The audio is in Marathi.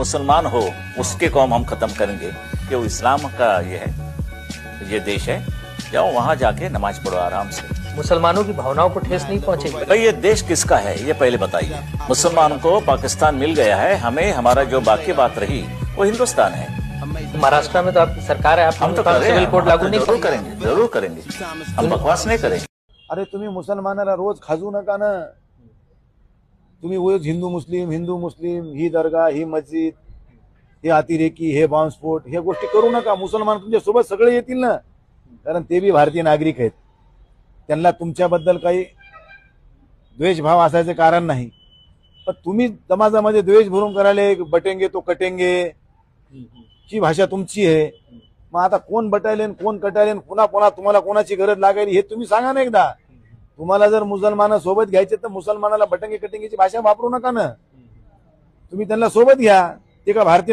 मुसलमान हो उसके कौम हम खत्म करेंगे कि वो इस्लाम का ये है, ये देश है, जाओ वहां जाके नमाज पढ़ो आराम से। मुसलमानों की भावनाओं को ठेस नहीं पहुंचेगी। भाई ये देश किसका है ये पहले बताइए। मुसलमान को पाकिस्तान मिल गया है, हमें हमारा जो बाकी बात रही वो हिंदुस्तान है। महाराष्ट्र में तो आपकी सरकार है, हम तो कर रहे हैं, सिविल कोड लागू नहीं जरूर करेंगे, जरूर करेंगे, हम बकवास नहीं करेंगे। अरे तुम्ही मुसलमानाला रोज खाजू नका ना। तुम्ही रोज हिंदू मुस्लिम ही दर्गा ही मस्जिद हे अतिरेकी हे बॉम्बस्फोट ह्या गोष्टी करू नका। मुसलमान तुमच्या सोबत सगळे येतील ना, कारण ते बी भारतीय नागरिक आहेत, त्यांना तुमच्याबद्दल काही द्वेषभाव असायचं कारण नाही। पण तुम्ही समाजामध्ये द्वेष भरून करायले बटेंगे तो कटेंगे ही भाषा तुमची आहे। मग आता कोण बटायलेन कोण कटायलेन पुन्हा पुन्हा तुम्हाला कोणाची गरज लागेल हे तुम्ही सांगा ना एकदा। तुम्हाला जर मुसलमाना सोबत घ्यायचे तर मुसलमानाला बटंगे कटिंगची भाषा वापरू नका ना, तुम्ही त्यांना सोबत घ्या। ते का भारतीय